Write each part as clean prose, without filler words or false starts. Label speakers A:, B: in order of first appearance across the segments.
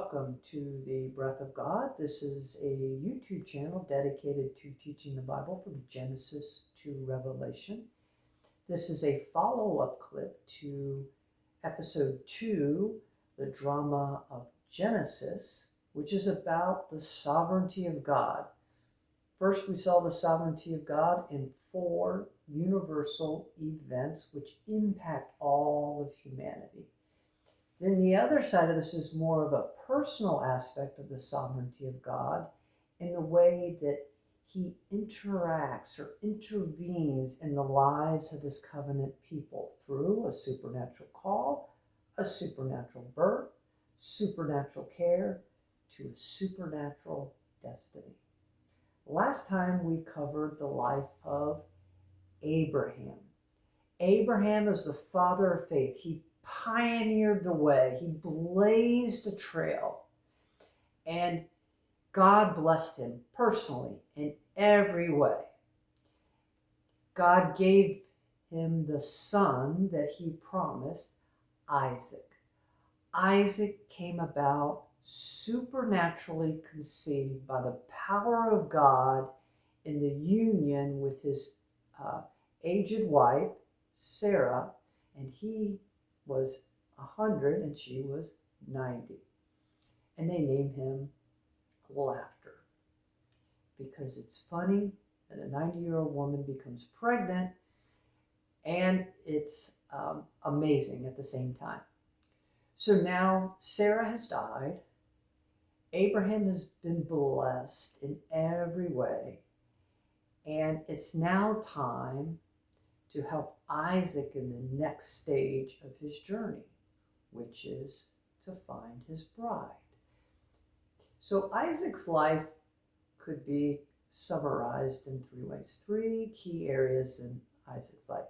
A: Welcome to the Breath of God. This is a YouTube channel dedicated to teaching the Bible from Genesis to Revelation. This is a follow-up clip to episode 2, the drama of Genesis, which is about the sovereignty of God. First, we saw the sovereignty of God in 4 universal events which impact all of humanity. Then the other side of this is more of a personal aspect of the sovereignty of God in the way that he interacts or intervenes in the lives of his covenant people through a supernatural call, a supernatural birth, supernatural care, to a supernatural destiny. Last time we covered the life of Abraham. Abraham is the father of faith. He pioneered the way. He blazed a trail. And God blessed him personally in every way. God gave him the son that he promised, Isaac. Isaac came about supernaturally conceived by the power of God in the union with his aged wife, Sarah, and he was 100 and she was 90. And they named him Laughter, because it's funny that a 90-year-old woman becomes pregnant, and it's amazing at the same time. So now Sarah has died. Abraham has been blessed in every way, and it's now time to help Isaac in the next stage of his journey, which is to find his bride. So Isaac's life could be summarized in 3 ways, 3 key areas in Isaac's life.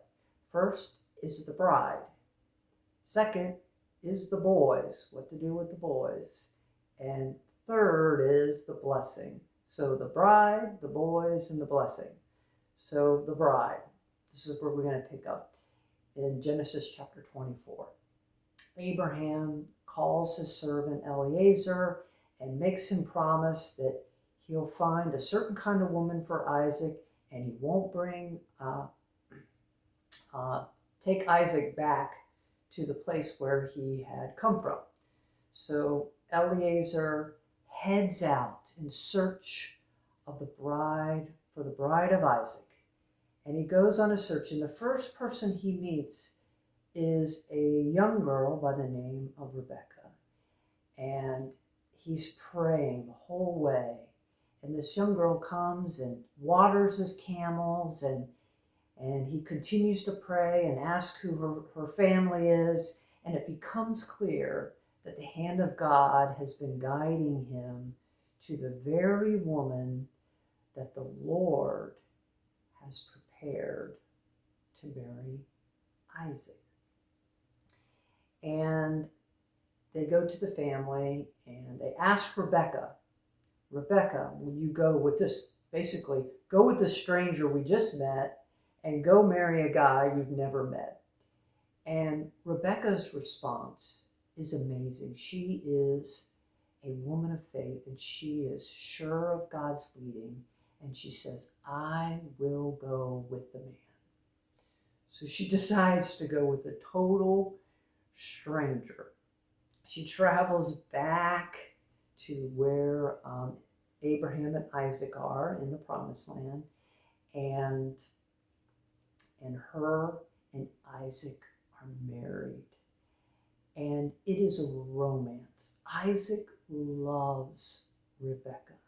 A: First is the bride. Second is the boys, what to do with the boys. And third is the blessing. So the bride, the boys, and the blessing. So the bride. This is where we're going to pick up in Genesis chapter 24. Abraham calls his servant Eliezer and makes him promise that he'll find a certain kind of woman for Isaac, and he won't take Isaac back to the place where he had come from. So Eliezer heads out in search of the bride, for the bride of Isaac. And he goes on a search, and the first person he meets is a young girl by the name of Rebecca. And he's praying the whole way. And this young girl comes and waters his camels, and he continues to pray and ask who her family is. And it becomes clear that the hand of God has been guiding him to the very woman that the Lord has prepared to marry Isaac. And they go to the family and they ask Rebecca, will you go with this, basically, go with this stranger we just met and go marry a guy you've never met. And Rebecca's response is amazing. She is a woman of faith, and she is sure of God's leading. And she says, I will go with the man. So she decides to go with a total stranger. She travels back to where Abraham and Isaac are in the promised land. And her and Isaac are married. And it is a romance. Isaac loves Rebecca.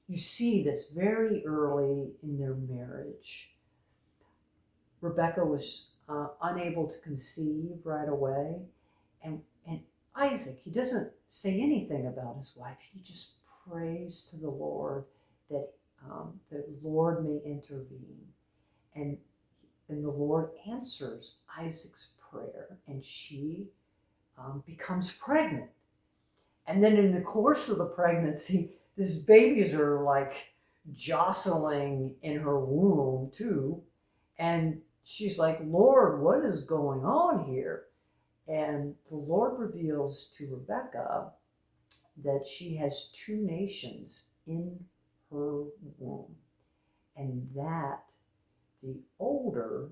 A: You see this very early in their marriage. Rebecca was unable to conceive right away. And Isaac, he doesn't say anything about his wife. He just prays to the Lord that the Lord may intervene. And the Lord answers Isaac's prayer, and she becomes pregnant. And then in the course of the pregnancy, these babies are like jostling in her womb too. And she's like, Lord, what is going on here? And the Lord reveals to Rebecca that she has two nations in her womb, and that the older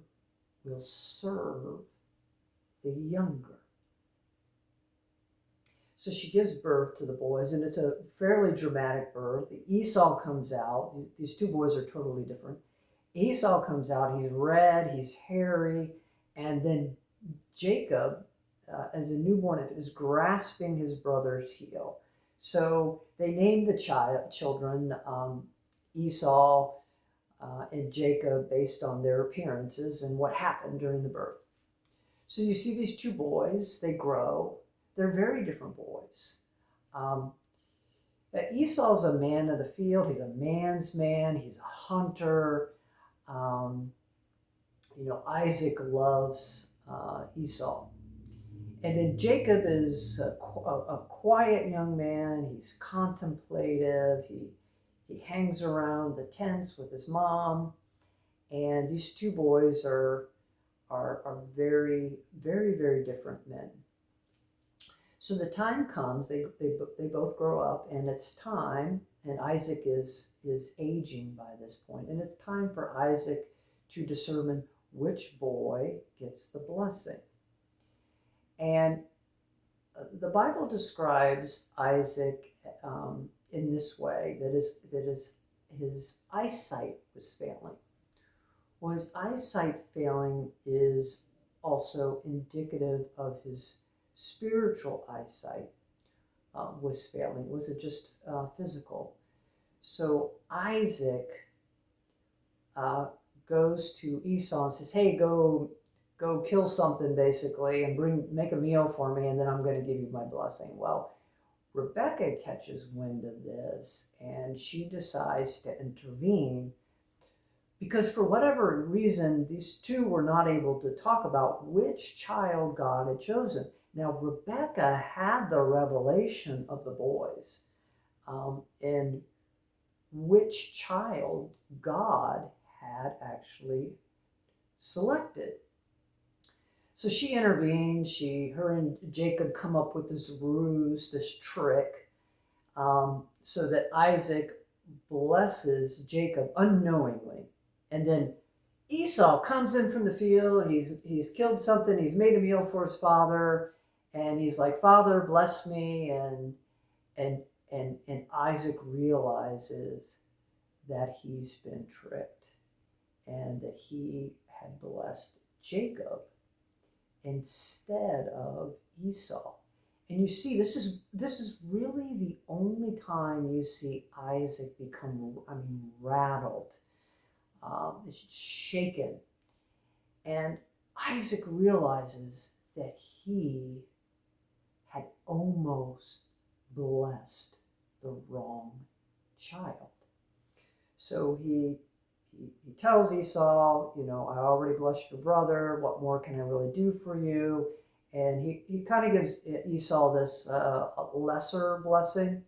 A: will serve the younger. So she gives birth to the boys, and it's a fairly dramatic birth. Esau comes out. These two boys are totally different. Esau comes out. He's red, he's hairy, and then Jacob, as a newborn, is grasping his brother's heel. So they named the children Esau and Jacob based on their appearances and what happened during the birth. So you see these two boys, they grow. They're very different boys. Esau's a man of the field. He's a man's man. He's a hunter. Isaac loves Esau. And then Jacob is a quiet young man. He's contemplative. He hangs around the tents with his mom. And these two boys are very, very, very different men. So the time comes, they both grow up, and it's time, and Isaac is aging by this point, and it's time for Isaac to determine which boy gets the blessing. And the Bible describes Isaac in this way, that his eyesight was failing. Well, his eyesight failing is also indicative of his spiritual eyesight was failing. Was it just physical? So Isaac goes to Esau and says, "Hey, go kill something, basically, and make a meal for me, and then I'm going to give you my blessing." Well, Rebecca catches wind of this, and she decides to intervene, because for whatever reason, these two were not able to talk about which child God had chosen. Now, Rebecca had the revelation of the boys, and which child God had actually selected. So she intervened. Her and Jacob come up with this ruse, this trick, so that Isaac blesses Jacob unknowingly. And then Esau comes in from the field. He's killed something. He's made a meal for his father. And he's like, "Father, bless me." And Isaac realizes that he's been tricked and that he had blessed Jacob instead of Esau. And you see, this is really the only time you see Isaac become, rattled, shaken. And Isaac realizes that he had almost blessed the wrong child. So he tells Esau, "I already blessed your brother. What more can I really do for you?" And he kind of gives Esau this lesser blessing.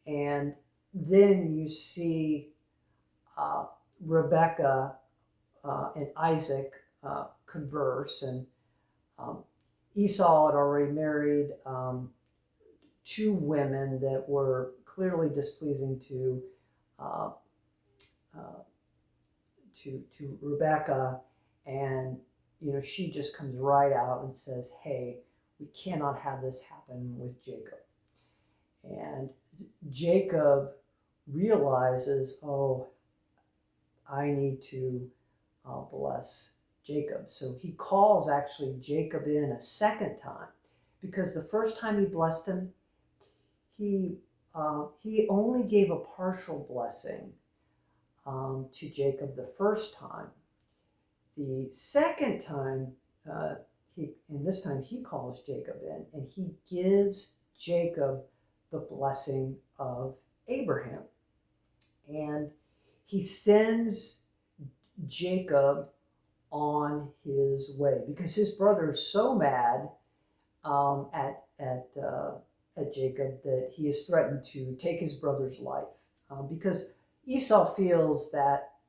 A: And then you see Rebecca and Isaac converse, and Esau had already married two women that were clearly displeasing to Rebecca, and she just comes right out and says, "Hey, we cannot have this happen with Jacob." And Jacob realizes, "Oh, I need to bless Jacob." So he calls actually Jacob in a second time, because the first time he blessed him, he only gave a partial blessing to Jacob the first time. The second time, this time he calls Jacob in, and he gives Jacob the blessing of Abraham. And he sends Jacob on his way, because his brother is so mad at Jacob that he is threatened to take his brother's life, because Esau feels that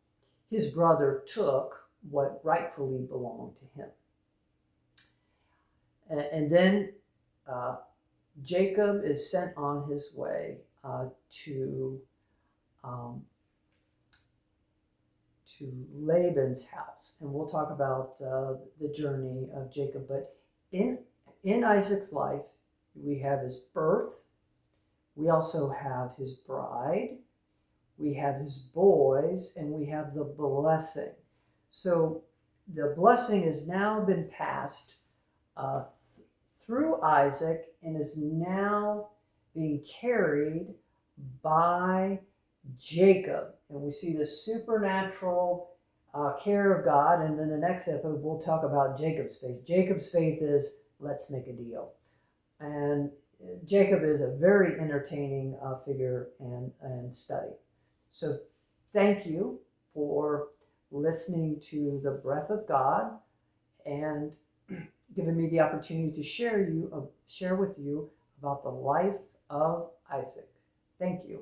A: his brother took what rightfully belonged to him. And then Jacob is sent on his way to um, Laban's house, and we'll talk about the journey of Jacob. But in Isaac's life, we have his birth. We also have his bride. We have his boys, and we have the blessing. So the blessing has now been passed through Isaac and is now being carried by Jacob. And we see the supernatural care of God. And then the next episode, we'll talk about Jacob's faith. Jacob's faith is, let's make a deal. And Jacob is a very entertaining figure and study. So thank you for listening to the Breath of God and giving me the opportunity to share with you about the life of Isaac. Thank you.